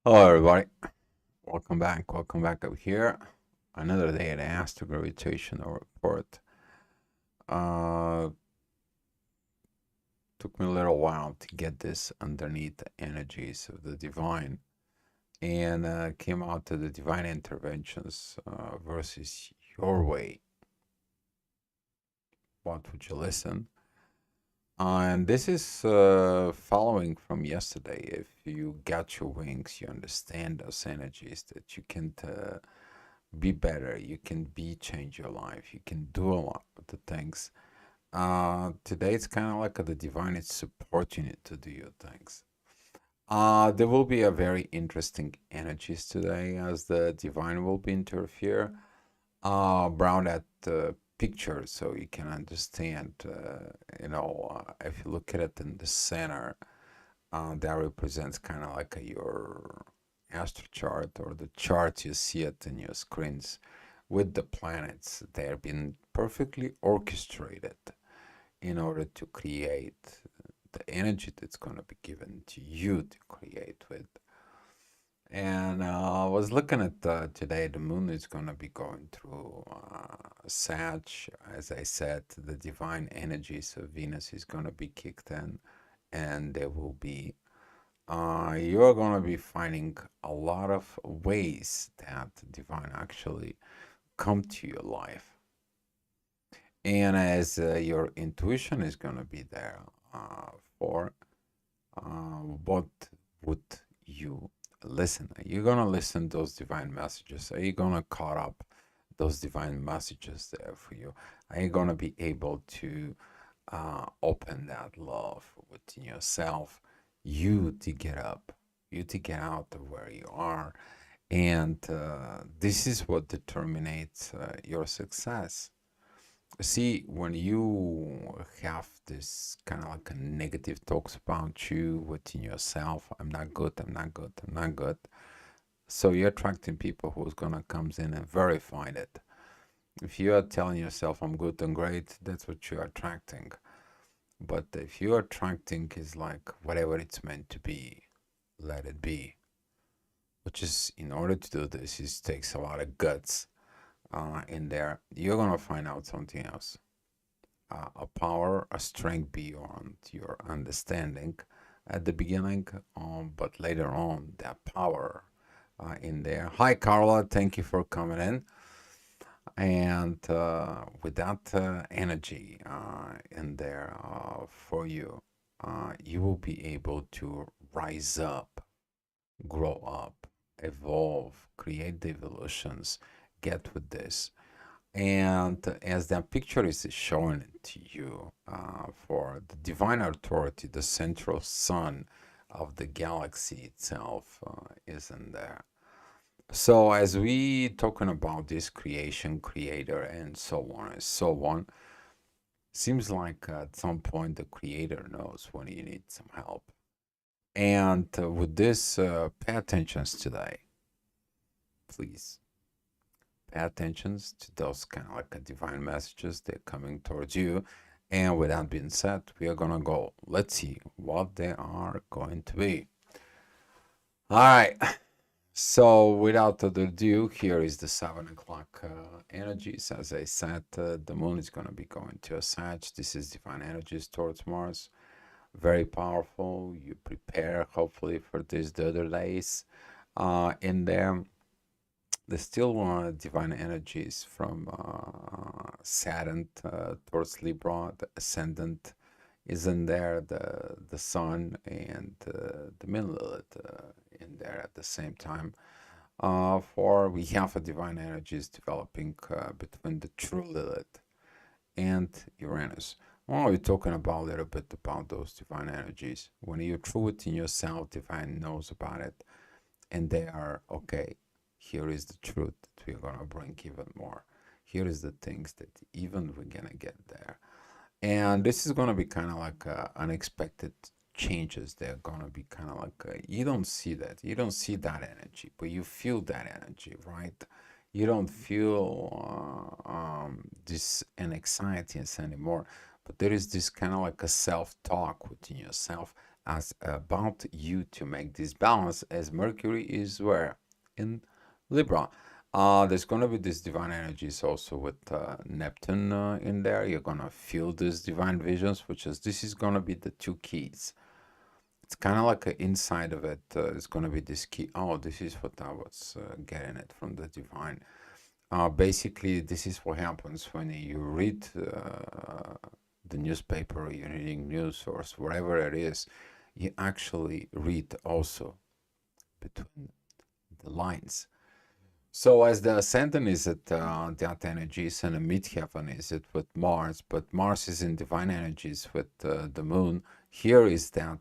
Hello, everybody. Welcome back. Welcome back up here. Another day at Asto-Gravitational report. Uh, took me a little while to get this underneath the energies of the divine, and came out to the divine interventions versus your way. What would you listen? And this is following from yesterday. If you got your wings, you understand those energies that you can be better, you can change your life, you can do a lot of the things. Today it's kind of like the divine is supporting you to do your things. There will be a very interesting energies today as the divine will be interfere around that picture so you can understand, if you look at it in the center, that represents kind of like your astro chart or the chart you see it in your screens with the planets. They're been perfectly orchestrated in order to create the energy that's going to be given to you to create with. And I was looking at today, the moon is going to be going through Sag. As I said, the divine energies of Venus is going to be kicked in, and there will be, you're going to be finding a lot of ways that divine actually come to your life. And as your intuition is going to be there for what would you listen? Are you gonna listen those divine messages? Are you gonna caught up those divine messages there for you? Are you gonna be able to open that love within yourself? You to get up, you to get out of where you are, and this is what determines your success. See, when you have this kind of like a negative talks about you within yourself, I'm not good, I'm not good, I'm not good. So you're attracting people who's gonna comes in and verify it. If you are telling yourself I'm good and great, that's what you're attracting. But if you're attracting is like whatever it's meant to be, let it be. Which is in order to do this, it takes a lot of guts in there. You're gonna find out something else. A power, a strength beyond your understanding at the beginning, but later on, that power in there. Hi, Carla. Thank you for coming in. And with that energy in there for you, you will be able to rise up, grow up, evolve, create the evolutions, get with this. And as that picture is showing it to you, for the divine authority, the central sun of the galaxy itself is in there. So as we talking about this creation, creator, and so on and so on, seems like at some point the creator knows when you need some help. And with this, pay attention today, please. Pay attention to those kind of like divine messages. They're coming towards you. And with that being said, we are going to go. Let's see what they are going to be. All right. So without further ado, here is the 7 o'clock energies. As I said, the moon is going to be going to a Sag. This is divine energies towards Mars. Very powerful. You prepare, hopefully, for this the other days in there. There's still divine energies from Saturn towards Libra. The ascendant is in there, the sun and the moon Lilith in there at the same time. For we have a divine energies developing between the true Lilith and Uranus. Well, we're talking about a little bit about those divine energies. When you're true within yourself, divine knows about it, and they are okay. Here is the truth that we're gonna bring even more. Here is the things that even we're gonna get there. And this is gonna be kind of like unexpected changes. They're gonna be kind of like you don't see that. You don't see that energy, but you feel that energy, right? You don't feel this anxieties anymore, but there is this kind of like a self-talk within yourself as about you to make this balance, as Mercury is where in Libra. There's gonna be this divine energies also with Neptune in there. You're gonna feel these divine visions, which is this is gonna be the two keys. It's kind of like inside of it is going to be this key. Oh, this is what I was getting it from the divine. Basically, this is what happens when you read the newspaper, you're reading news source, wherever it is, you actually read also between the lines. So as the ascendant is at that energies and the midheaven is it with Mars, but Mars is in divine energies with the moon. Here is that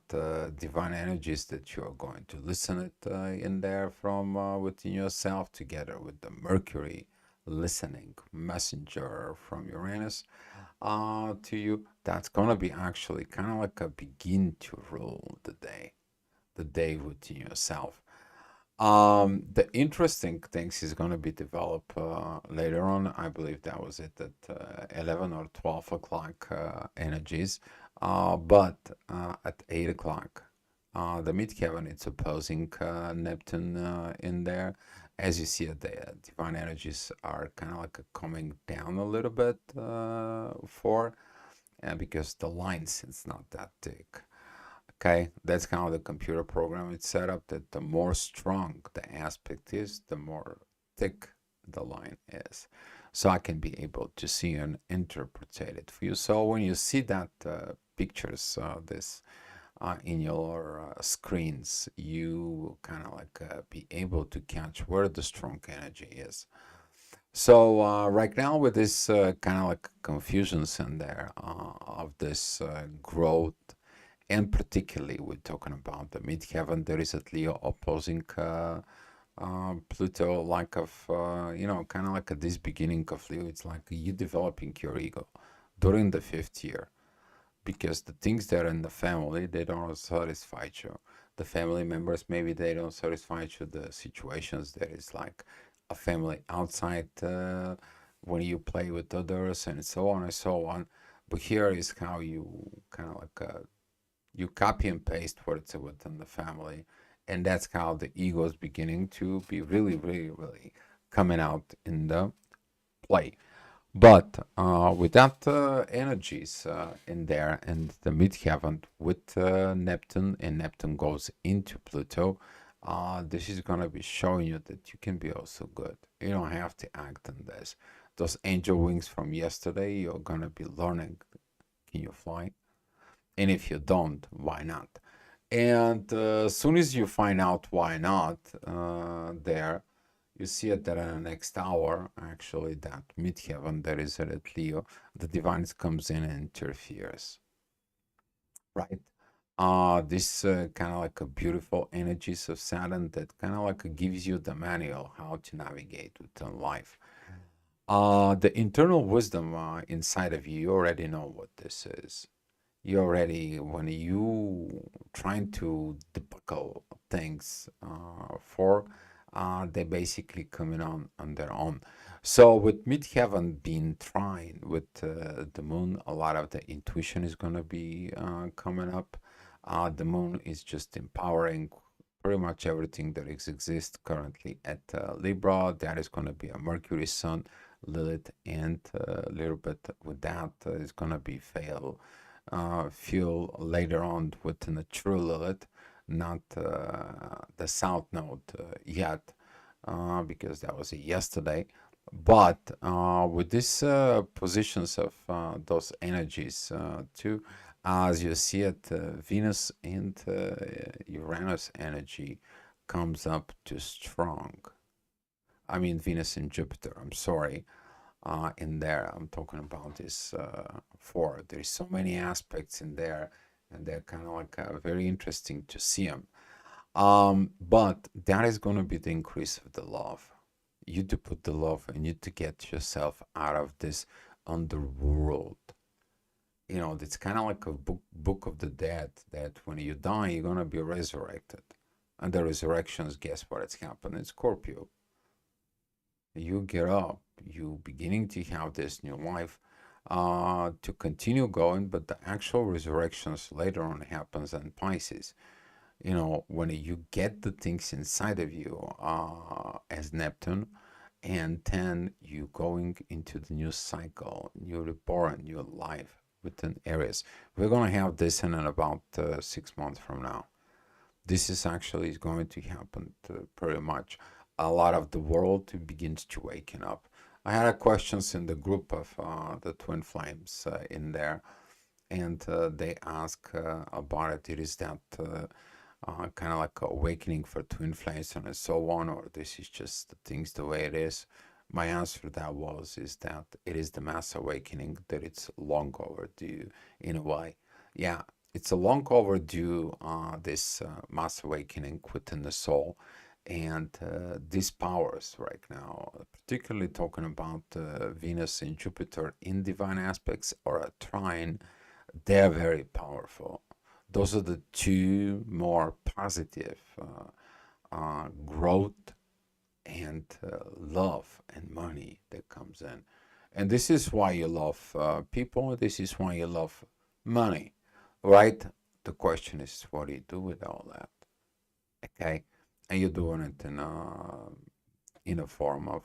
divine energies that you are going to listen it in there from within yourself together with the Mercury listening messenger from Uranus to you. That's gonna be actually kind of like a begin to rule the day within yourself. The interesting things is going to be developed later on. I believe that was it at 11 or 12 o'clock energies. But at 8 o'clock, the midheaven it's opposing Neptune in there. As you see, the divine energies are kind of like coming down a little bit because the lines it's not that thick. Okay, that's how the computer program is set up, that the more strong the aspect is, the more thick the line is. So I can be able to see and interpret it for you. So when you see that pictures, this in your screens, you kind of like be able to catch where the strong energy is. So right now with this kind of like confusions in there of this growth, and particularly we're talking about the midheaven, there is a Leo opposing Pluto, like of kind of like at this beginning of Leo. It's like you developing your ego during the fifth year, because the things that are in the family they don't satisfy you. The family members maybe they don't satisfy you. The situations there is like a family outside when you play with others and so on and so on. But here is how you kind of like you copy and paste what's within the family, and that's how the ego is beginning to be really, really, really coming out in the play. But with that energies in there and the midheaven with Neptune, and Neptune goes into Pluto, this is going to be showing you that you can be also good. You don't have to act on this. Those angel wings from yesterday, you're going to be learning. Can you fly? And if you don't, why not? And as soon as you find out why not, there, you see it that in the next hour, actually, that midheaven that is at Leo, the divine comes in and interferes, right? This kind of like a beautiful energies of Saturn that kind of like gives you the manual how to navigate within life. The internal wisdom inside of you, you already know what this is. You already, when you trying to debuckle things for, they basically coming on their own. So with midheaven being trine with the moon, a lot of the intuition is going to be coming up. The moon is just empowering pretty much everything that exists currently at Libra. That is going to be a Mercury, Sun, Lilith, and a little bit with that is going to be fail fuel later on within the true Lilith, not the South Node yet, because that was yesterday. But with these positions of those energies too, as you see it, Venus and Uranus energy comes up to strong. I mean Venus and Jupiter, I'm sorry, in there. I'm talking about this four. There's so many aspects in there, and they're kind of like very interesting to see them. But that is going to be the increase of the love. You to put the love and you to get yourself out of this underworld. You know, it's kind of like a book of the dead, that when you die, you're going to be resurrected. And the resurrections, guess what? It's happened in Scorpio. You get up, you beginning to have this new life to continue going, but the actual resurrections later on happens in Pisces. You know, when you get the things inside of you as Neptune, and then you going into the new cycle, new reborn, new life within Aries. We're going to have this in about 6 months from now. This is actually going to happen pretty much. A lot of the world begins to waken up. I had a questions in the group of the twin flames in there, and they ask about it. It is that kind of like awakening for twin flames and so on, or this is just the things the way it is. My answer to that is that it is the mass awakening, that it's long overdue in a way. Yeah, it's a long overdue, this mass awakening within the soul. And these powers right now, particularly talking about Venus and Jupiter in divine aspects or a trine, they're very powerful. Those are the two more positive growth and love and money that comes in. And this is why you love people. This is why you love money, right? The question is, what do you do with all that? Okay, and you're doing it in a form of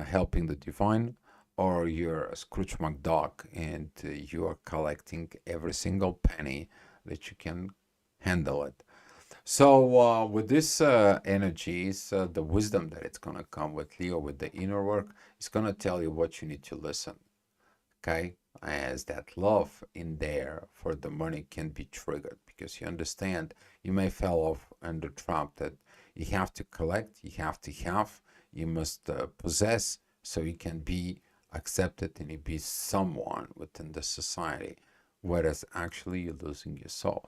helping the divine, or you're a Scrooge McDuck and you are collecting every single penny that you can handle it. So with this energies, the wisdom that it's going to come with Leo, with the inner work, is going to tell you what you need to listen. Okay, as that love in there for the money can be triggered, because you understand you may fall off under trap that you have to collect, you have to have, you must possess, so you can be accepted and you be someone within the society, whereas actually you're losing your soul.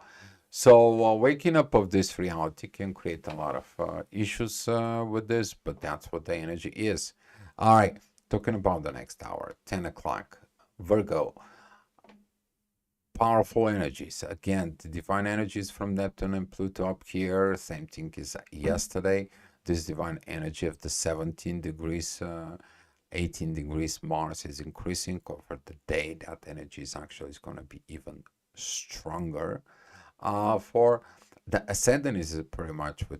So waking up of this reality can create a lot of issues with this, but that's what the energy is. All right, talking about the next hour, 10 o'clock, Virgo, powerful energies. Again, the divine energies from Neptune and Pluto up here, same thing as yesterday. This divine energy of the 17 degrees, 18 degrees Mars is increasing over the day. That energy is actually going to be even stronger. For the ascendant is pretty much with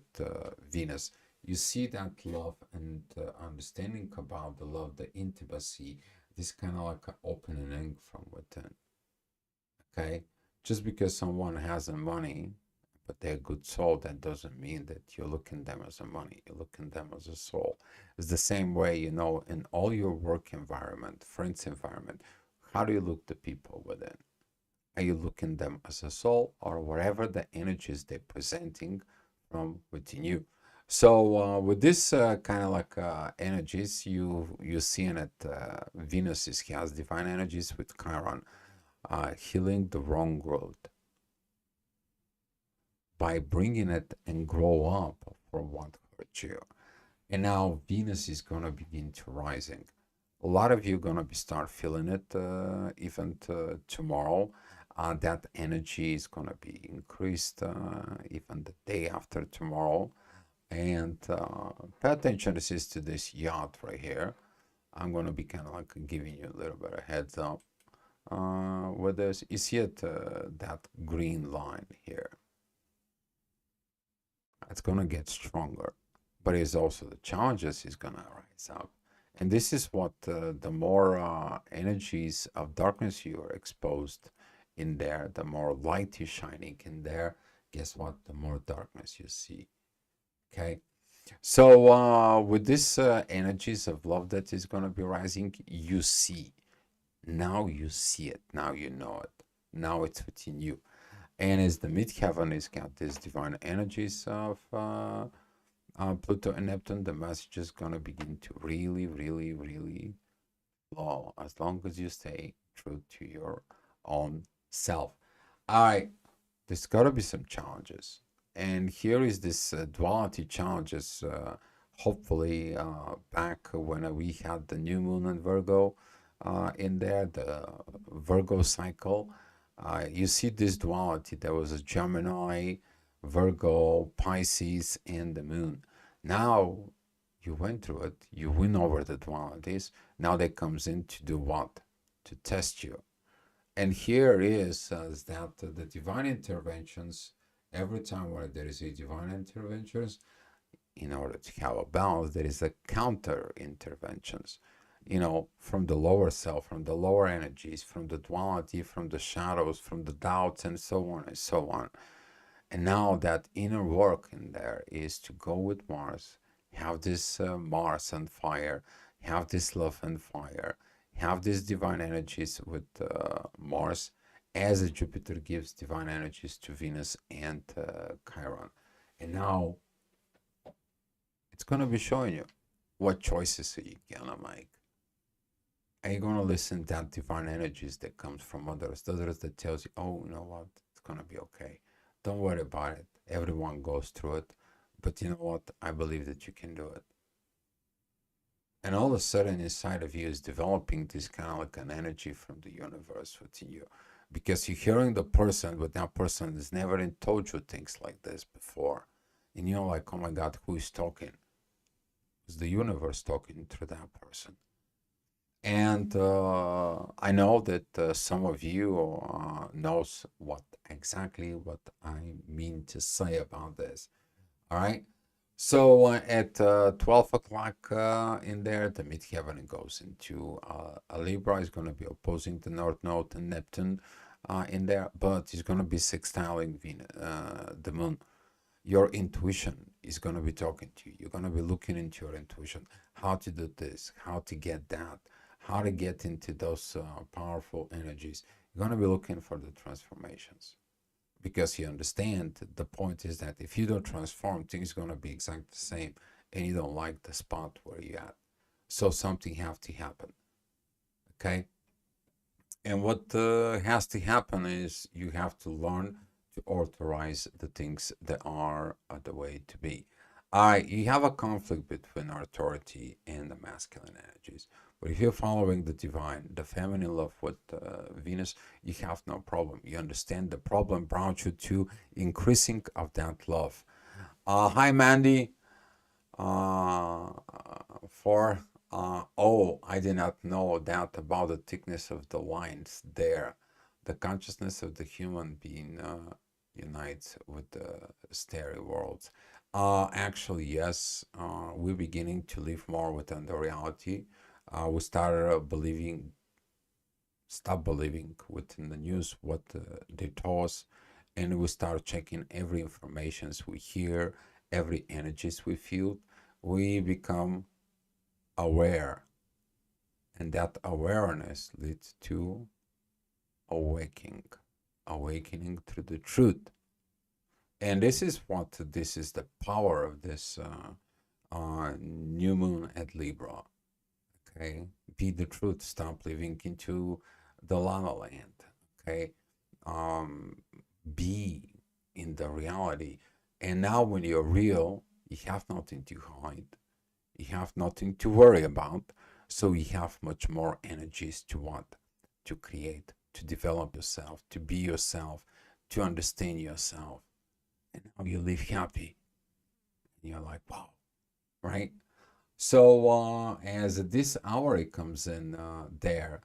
Venus. You see that love and understanding about the love, the intimacy, this kind of like an opening from within. Okay, just because someone has the money, but they're good soul, that doesn't mean that you're looking them as a money. You're looking them as a soul. It's the same way, you know, in all your work environment, friends environment. How do you look the people within? Are you looking them as a soul, or whatever the energies they're presenting from within you? So with this kind of like energies, you seeing it. Venus has divine energies with Chiron, healing the wrong road by bringing it and grow up from what hurt you. And now Venus is gonna begin to rising. A lot of you gonna be start feeling it even tomorrow. That energy is gonna be increased even the day after tomorrow. And pay attention, this is to this yacht right here. I'm gonna be kind of like giving you a little bit of heads up with this. You see it, that green line here. It's gonna get stronger, but it's also the challenges is gonna rise up. And this is what the more energies of darkness you are exposed in there, the more light is shining in there. Guess what? The more darkness you see. Okay. So with this energies of love that is going to be rising, you see. Now you see it. Now you know it. Now it's within you. And as the midheaven is got these divine energies of Pluto and Neptune, the message is going to begin to really, really, really flow as long as you stay true to your own self. All right, there's got to be some challenges. And here is this duality challenges, hopefully back when we had the new moon in Virgo in there, the Virgo cycle. You see this duality. There was a Gemini, Virgo, Pisces, and the moon. Now You went through it. You win over the dualities. Now that comes in to do what? To test you. And here is that the divine interventions, every time where there is a divine interventions, in order to have a balance, there is a counter interventions, from the lower self, from the lower energies, from the duality, from the shadows, from the doubts, and so on and so on. And now that inner work in there is to go with Mars, have this Mars and fire, have this love and fire, have these divine energies with Mars, as Jupiter gives divine energies to Venus and Chiron. And now it's going to be showing you what choices are you going to make. Are you going to listen to that divine energies that comes from others that tells you, oh, you know what, it's going to be okay. Don't worry about it. Everyone goes through it. But you know what? I believe that you can do it. And all of a sudden inside of you is developing this kind of like an energy from the universe within you. Because you're hearing the person, but that person has never told you things like this before. And you're like, oh my God, who is talking? It's the universe talking through that person. And I know that some of you knows exactly what I mean to say about this. All right. So at 12 o'clock in there, the midheaven goes into a Libra. Is going to be opposing the North Node and Neptune in there, but it's going to be sextiling the Moon. Your intuition is going to be talking to you. You're going to be looking into your intuition, how to do this, how to get that, how to get into those powerful energies. You're going to be looking for the transformations, because you understand the point is that if you don't transform, things are going to be exactly the same, and you don't like the spot where you're at. So something have to happen. Okay. And what has to happen is you have to learn to authorize the things that are the way to be. You have a conflict between authority and the masculine energies. But if you're following the divine, the feminine love with Venus, you have no problem. You understand the problem brought you to increasing of that love. Hi, Mandy. For oh, I did not know that about the thickness of the lines there. The consciousness of the human being unites with the stereo worlds. Actually, yes, we're beginning to live more within the reality. We started stop believing within the news what they told us, and we start checking every information we hear, every energies we feel. We become aware, and that awareness leads to awakening through the truth. And this is the power of this new moon at Libra. Okay, be the truth. Stop living into the lava land. Okay, um, be in the reality. And now, when you're real, you have nothing to hide. You have nothing to worry about. So you have much more energies to what? To create, to develop yourself, to be yourself, to understand yourself. And now you live happy. And you're like, wow, right? So as this hour it comes in there,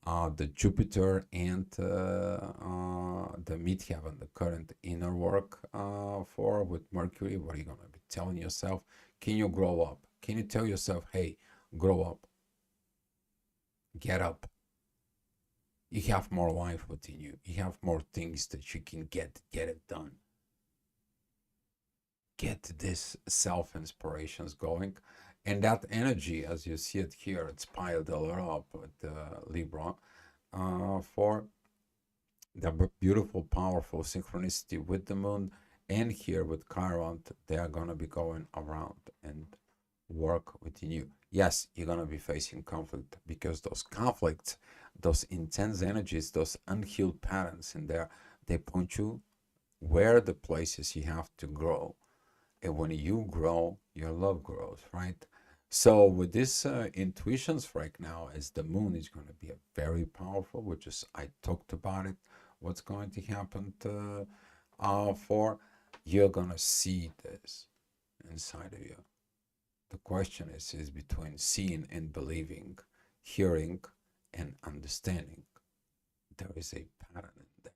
the Jupiter and the midheaven, the current inner work for with Mercury, what are you going to be telling yourself? Can you grow up? Can you tell yourself, hey, grow up, get up? You have more life within you. You have more things that you can get it done. Get this self-inspirations going. And that energy, as you see it here, it's piled up with Libra for the beautiful, powerful synchronicity with the moon, and here with Chiron, they are going to be going around and work within you. Yes, you're going to be facing conflict, because those conflicts, those intense energies, those unhealed patterns in there, they point you where the places you have to grow. And when you grow, your love grows, right? So with this intuitions right now, as the moon is going to be a very powerful, which is, I talked about it, what's going to happen for, you're going to see this inside of you. The question is between seeing and believing, hearing and understanding. There is a pattern in there.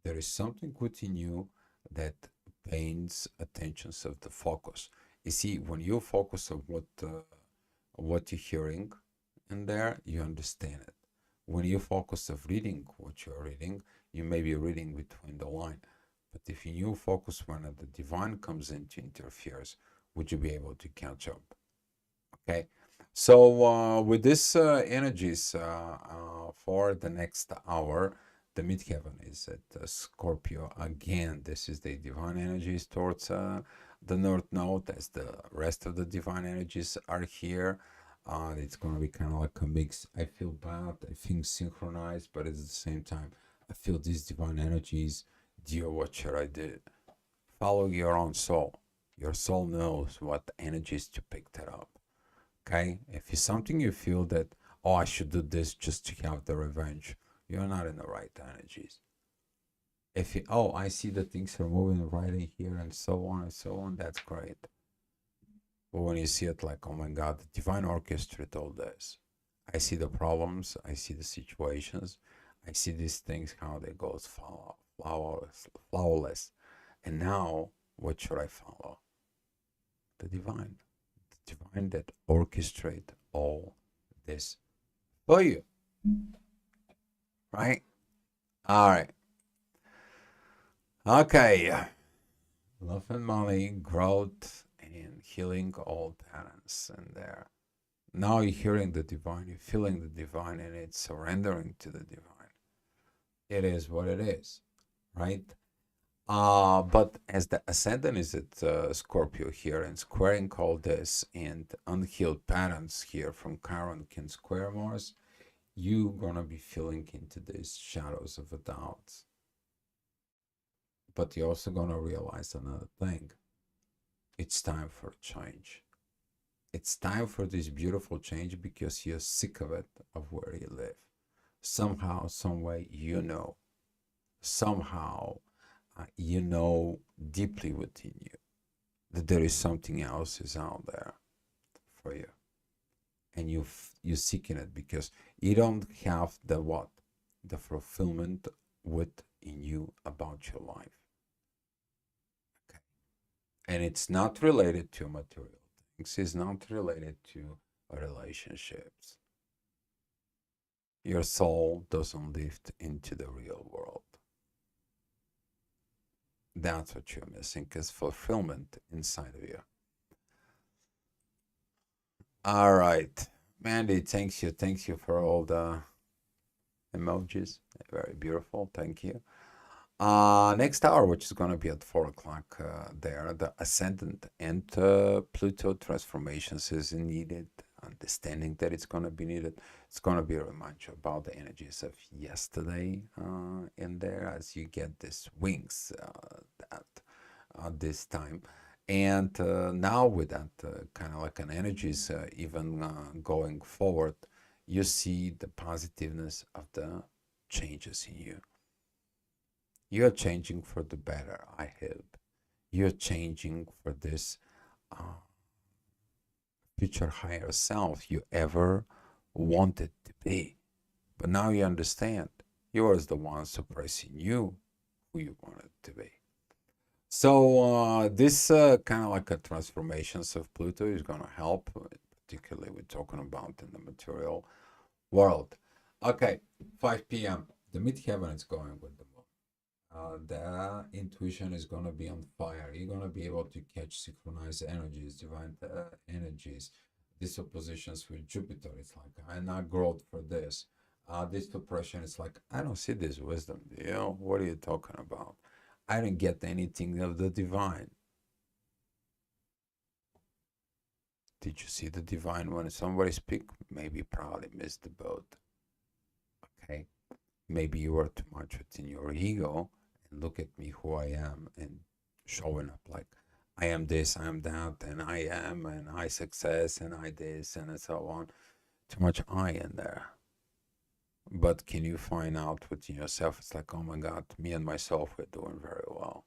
There is something within you that pains attentions of the focus. You see, when you focus on what you're hearing in there, you understand it. When you focus of reading what you're reading, you may be reading between the line. But if you focus when the divine comes in to interferes, would you be able to catch up? Okay. So with this energies for the next hour, the midheaven is at Scorpio again. This is the divine energies towards the North Node, as the rest of the divine energies are here. It's going to be kind of like a mix. I feel bad, I think synchronized, but at the same time, I feel these divine energies. Dear, what should I do? Follow your own soul. Your soul knows what energies to pick that up. Okay? If it's something you feel that, oh, I should do this just to have the revenge, you're not in the right energies. If you, oh, I see that things are moving right in here and so on and so on, that's great. But when you see it like, oh my God, the divine orchestrated all this. I see the problems, I see the situations, I see these things, how they go flawless. And now, what should I follow? The divine. The divine that orchestrate all this for you. Right? All right. Okay. Love and money, growth, and healing all patterns in there. Now you're hearing the divine, you're feeling the divine, and it's surrendering to the divine. It is what it is, right? But as the ascendant is at Scorpio here and squaring all this and unhealed patterns here from Chiron can square Mars, you're gonna be feeling into these shadows of a doubt. But you're also gonna realize another thing. It's time for change. It's time for this beautiful change because you're sick of it, of where you live. Somehow, some way, somehow, you know deeply within you that there is something else is out there for you, and you're seeking it because you don't have the what, the fulfillment within you about your life. Okay, and it's not related to material things. It's not related to relationships. Your soul doesn't lift into the real world. That's what you're missing, is fulfillment inside of you. All right. Mandy, thanks you for all the emojis. Very beautiful. Thank you. Next hour, which is going to be at 4 o'clock there, the ascendant and Pluto transformations is needed. Understanding that it's going to be needed. It's going to be a reminder about the energies of yesterday in there as you get these wings at this time. And now with that kind of like an energies, even going forward, you see the positiveness of the changes in you. You're changing for the better, I hope. You're changing for this future higher self you ever wanted to be. But now you understand you are the one suppressing you who you wanted to be. So this kind of like a transformations of Pluto is going to help, particularly we're talking about in the material world. Okay, 5 p.m. The midheaven is going with the moon. The intuition is going to be on fire. You're going to be able to catch synchronized energies, divine energies. These oppositions with Jupiter, it's like, I'm not growth for this. This depression is like, I don't see this wisdom. You know, what are you talking about? I didn't get anything of the divine. Did you see the divine when somebody speak? Maybe probably missed the boat. Okay. Maybe you are too much within your ego and look at me who I am and showing up like I am this, I am that, and I am, and I success, and I this, and so on. Too much I in there. But can you find out within yourself? It's like, oh my God, me and myself, we're doing very well.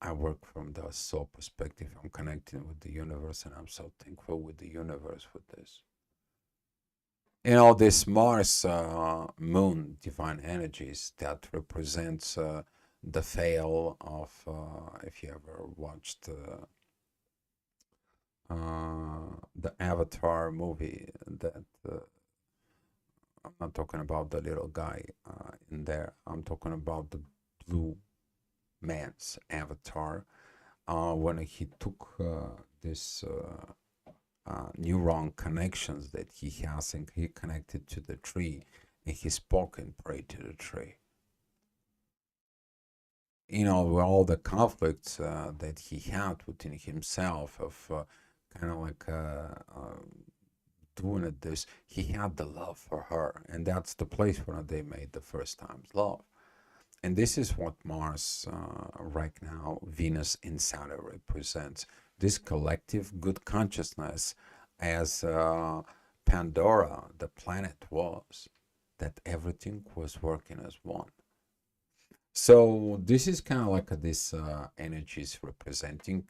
I work from the soul perspective. I'm connecting with the universe, and I'm so thankful with the universe for this. This Mars moon divine energies that represents the veil of, if you ever watched the Avatar movie, that I'm not talking about the little guy in there. I'm talking about the blue man's avatar. When he took this neuron connections that he has, and he connected to the tree, and he spoke and prayed to the tree. With all the conflicts that he had within himself of kind of like doing it this, he had the love for her, and that's the place where they made the first times love. And this is what Mars right now, Venus in Saturn represents, this collective good consciousness, as Pandora, the planet, was, that everything was working as one. So this is kind of like this energies representing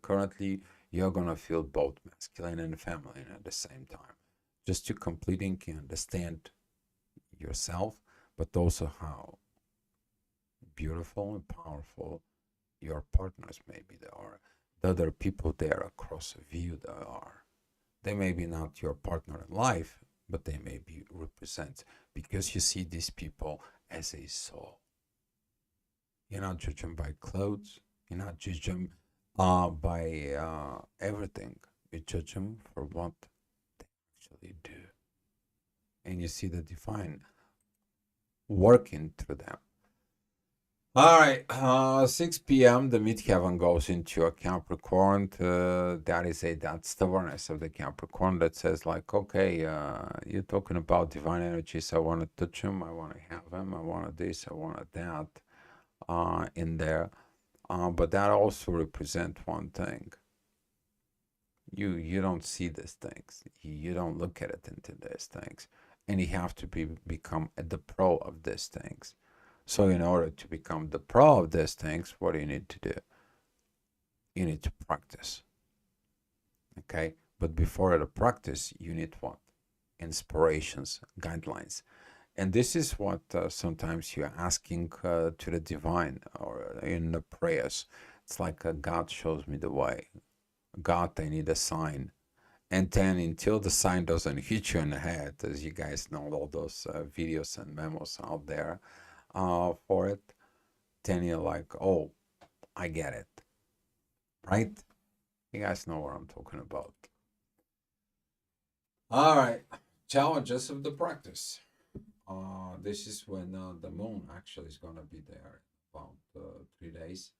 currently. You're gonna feel both masculine and feminine at the same time, just to completing and understand yourself, but also how beautiful and powerful your partners maybe they are, the other people there across a view they are. They may be not your partner in life, but they may be represent, because you see these people as a soul. You're not judging by clothes. You're not judging by everything. You judge them for what they actually do. And you see the divine working through them. All right, 6 p.m. the midheaven goes into a Capricorn. That's the awareness of the Capricorn that says like, okay, you're talking about divine energies. I want to touch them. I want to have them. I want this. I want that in there. But that also represents one thing. You don't see these things. You don't look at it into these things, and you have to become the pro of these things. So in order to become the pro of these things, what do you need to do? You need to practice. Okay? But before the practice, you need what? Inspirations, guidelines. And this is what sometimes you're asking to the divine, or in the prayers. It's like God shows me the way. God, I need a sign. And then until the sign doesn't hit you in the head, as you guys know, all those videos and memos out there for it, then you're like, oh, I get it. Right? You guys know what I'm talking about. All right. Challenges of the practice. This is when the moon actually is going to be there about 3 days.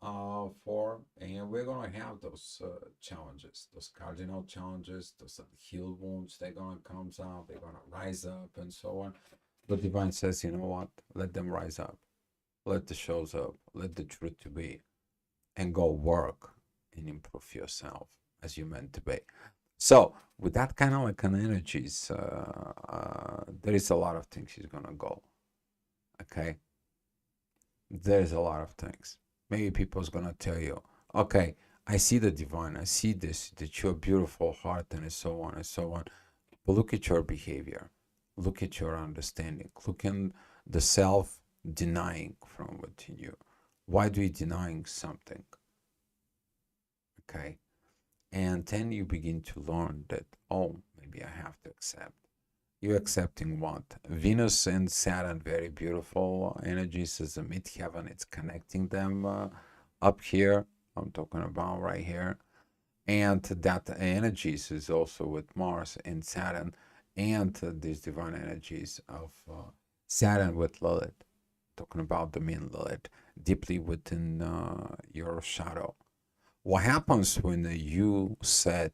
And we're going to have those challenges, those cardinal challenges, those heal wounds. They're going to come out, they're going to rise up, and so on. The divine says, you know what? Let them rise up. Let the shows up. Let the truth to be. And go work and improve yourself as you're meant to be. So with that kind of like an energies, there is a lot of things she's going to go. Okay? There's a lot of things. Maybe people's going to tell you, okay, I see the divine. I see this, that you're a beautiful heart, and so on and so on. But look at your behavior. Look at your understanding. Look in the self-denying from within you. Why do you denying something? Okay? And then you begin to learn that, oh, maybe I have to accept. You're accepting what? Venus and Saturn, very beautiful energies as a midheaven. It's connecting them up here. I'm talking about right here. And that energies is also with Mars and Saturn, and these divine energies of Saturn with Lilith. Talking about the mean Lilith, deeply within your shadow. What happens when you said,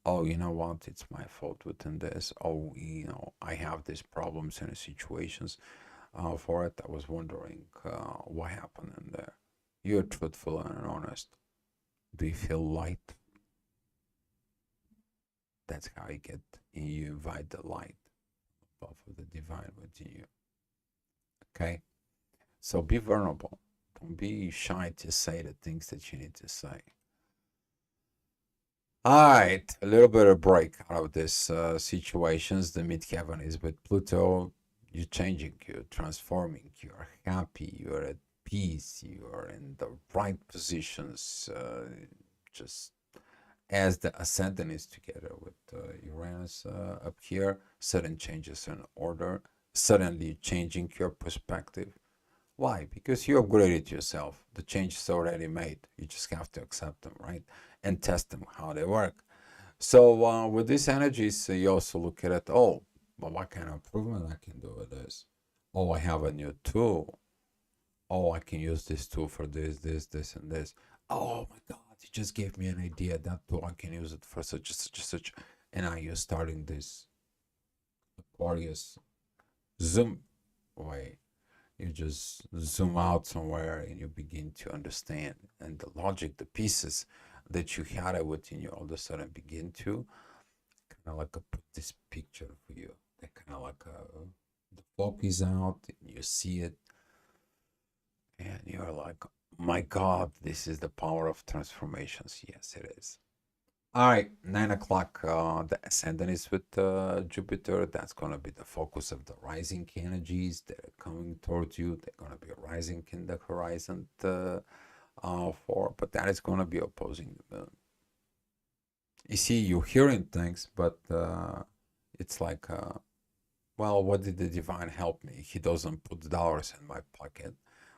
oh, you know what, it's my fault within this. Oh, I have these problems and situations for it. I was wondering what happened in there. You're truthful and honest. Do you feel light? That's how you invite the light above of the divine within you. Okay? So be vulnerable. Don't be shy to say the things that you need to say. All right, a little bit of break out of this situations. The midheaven is with Pluto. You're changing, you're transforming, you're happy, you're at peace, you're in the right positions. Just as the ascendant is together with Uranus up here, sudden changes in order, suddenly changing your perspective. Why? Because you upgraded yourself. The change is already made. You just have to accept them, right? And test them how they work. So with these energies, you also look at it, oh, well, what kind of improvement I can do with this? Oh, I have a new tool. Oh, I can use this tool for this, and this. Oh my God, you just gave me an idea. That tool, I can use it for such. And now you're starting this Aquarius zoom way. You just zoom out somewhere and you begin to understand. And the logic, the pieces that you had it within you all of a sudden begin to kind of like put this picture for you. They kind of like the fog is out and you see it and you're like, my God, this is the power of transformations. Yes, it is. All right, 9 o'clock. The ascendant is with Jupiter. That's going to be the focus of the rising energies that are coming towards you. They're going to be rising in the horizon but that is going to be opposing the moon. You see, you're hearing things, but it's like, well, what did the divine help me? He doesn't put dollars in my pocket.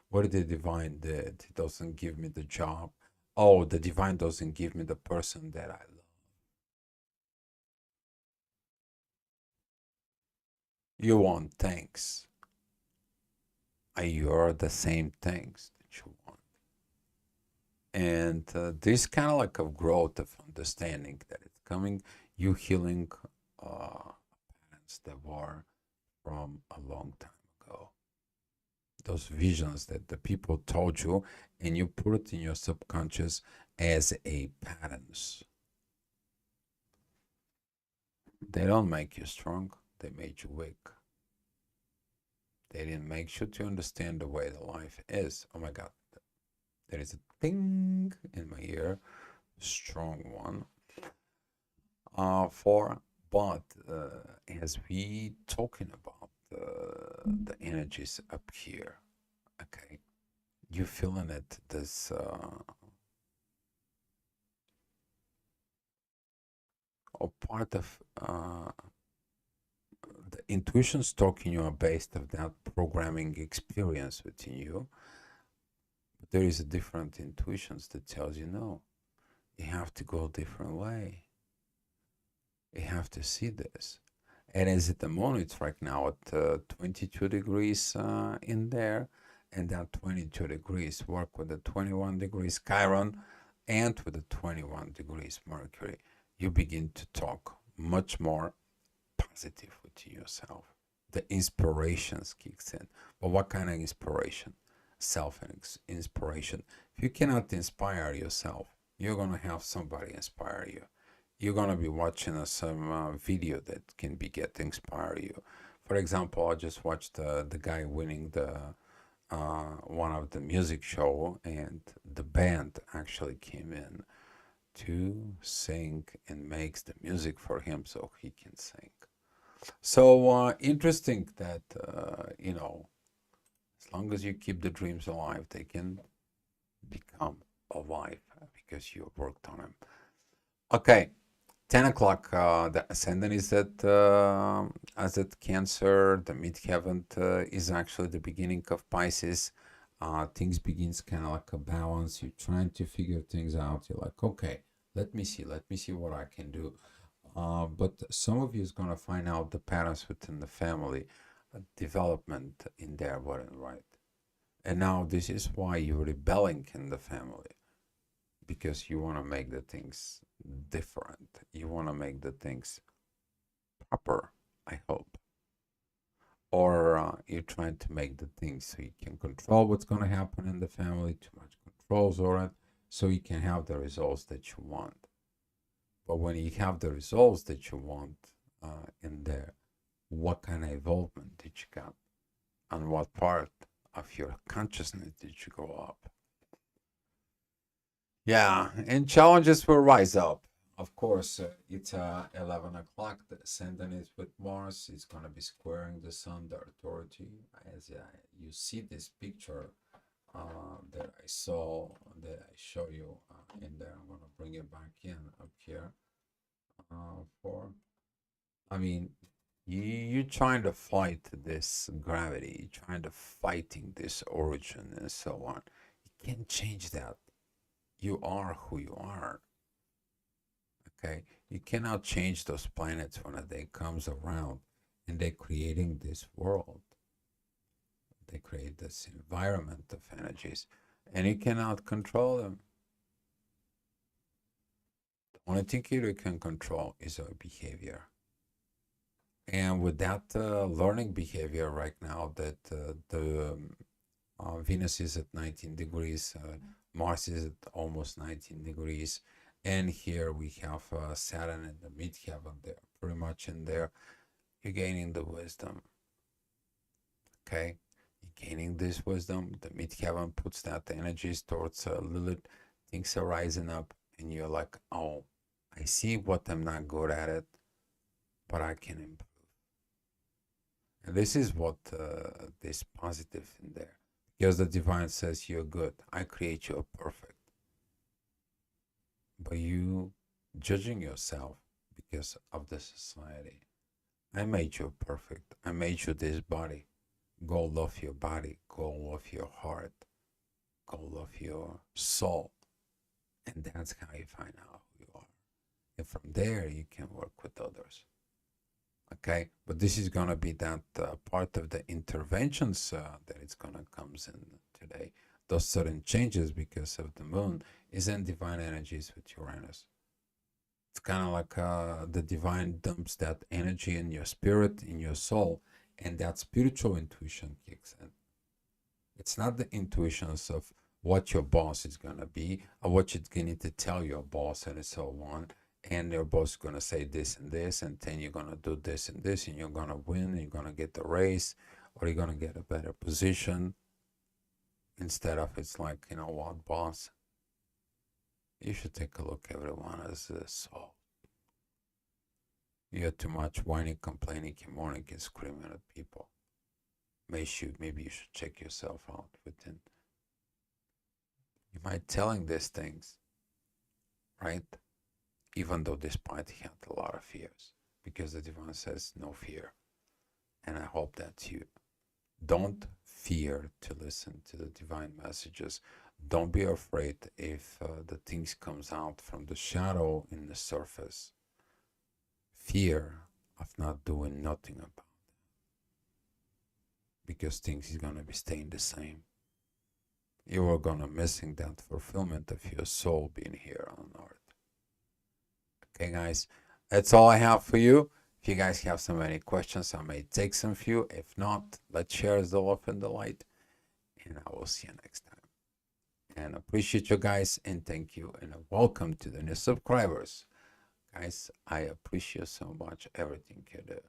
What did the divine did? He doesn't give me the job. Oh, the divine doesn't give me the person that I love. You want things. You're the same things that you want. And this kind of like a growth of understanding that it's coming, you healing patterns that were from a long time ago. Those visions that the people told you, and you put it in your subconscious as a patterns. They don't make you strong, they made you weak. They didn't make you to understand the way the life is. Oh my God, there is a thing in my ear, strong one. But as we talking about the energies up here, okay, you feeling it, this or part of the intuitions talking you are based of that programming experience within you. But there is a different intuitions that tells you no, you have to go a different way. You have to see this. And as at the moment, it's right now at 22 degrees in there, and that 22 degrees work with the 21 degrees Chiron and with the 21 degrees Mercury. You begin to talk much more positive with yourself. The inspirations kicks in. But what kind of inspiration? Self-inspiration. If you cannot inspire yourself, you're going to have somebody inspire you. You're going to be watching some video that can be get inspire you. For example, I just watched the guy winning the one of the music show, and the band actually came in to sing and makes the music for him so he can sing. So interesting that as long as you keep the dreams alive, they can become alive because you worked on them. Okay, 10 o'clock. The ascendant is as at Cancer. The midheaven is actually the beginning of Pisces. Things begins kind of like a balance. You're trying to figure things out. You're like, okay, let me see what I can do. But some of you is going to find out the patterns within the family development in there wasn't right. And now this is why you're rebelling in the family, because you want to make the things different. You want to make the things proper, I hope. Or you're trying to make the things so you can control what's going to happen in the family, too much controls over it, so you can have the results that you want. But when you have the results that you want in there, what kind of involvement did you got? On what part? of your consciousness that you go up. Yeah, and challenges will rise up. Of course, it's 11 o'clock. The ascendant is with Mars. It's going to be squaring the sun, the authority. As you see this picture that I saw, that I show you in there, I'm going to bring it back in up here. For, I mean, you're trying to fight this gravity, you're trying to fighting this origin and so on. You can't change that. You are who you are. Okay, you cannot change those planets when a day comes around, and they're creating this world. They create this environment of energies, and you cannot control them. The only thing you can control is our behavior. And with that learning behavior right now, that the Venus is at 19 degrees, Mars is at almost 19 degrees, and here we have Saturn in the midheaven there, pretty much in there. You're gaining the wisdom, okay? You're gaining this wisdom. The midheaven puts that energies towards Lilith. Things are rising up, and you're like, oh, I see what I'm not good at it, but I can improve. And this is what this positive in there. Because the divine says you're good. I create you perfect. But you judging yourself because of the society. I made you perfect. I made you this body. Go love your body. Go love your heart. Go love your soul. And that's how you find out who you are. And from there, you can work with others. Okay, but this is going to be that part of the interventions that it's going to comes in today. Those sudden changes because of the moon is in divine energies with Uranus. It's kind of like the divine dumps that energy in your spirit, in your soul, and that spiritual intuition kicks in. It's not the intuitions of what your boss is going to be or what you're going to tell your boss and so on, and your boss is going to say this and this, and then you're going to do this and this, and you're going to win, and you're going to get the raise, or you're going to get a better position. Instead of it's like, you know what, boss, you should take a look at everyone as a soul. You have too much whining, complaining, and mourning, and screaming at people. Maybe you should check yourself out within. You might telling these things, right? Even though despite he had a lot of fears, because the divine says no fear. And I hope that you don't fear to listen to the divine messages. Don't be afraid if the things comes out from the shadow in the surface. Fear of not doing nothing about it, because things is gonna be staying the same. You are gonna missing that fulfillment of your soul being here on earth. Okay, guys, that's all I have for you. If you guys have so many questions, I may take some few. If not, let's share the love and the light. And I will see you next time. And appreciate you guys, and thank you, and welcome to the new subscribers. Guys, I appreciate so much everything you do.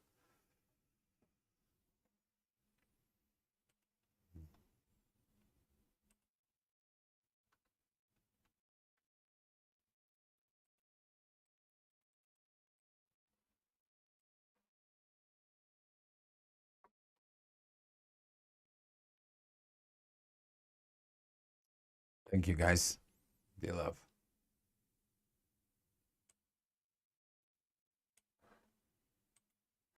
Thank you, guys. Be love.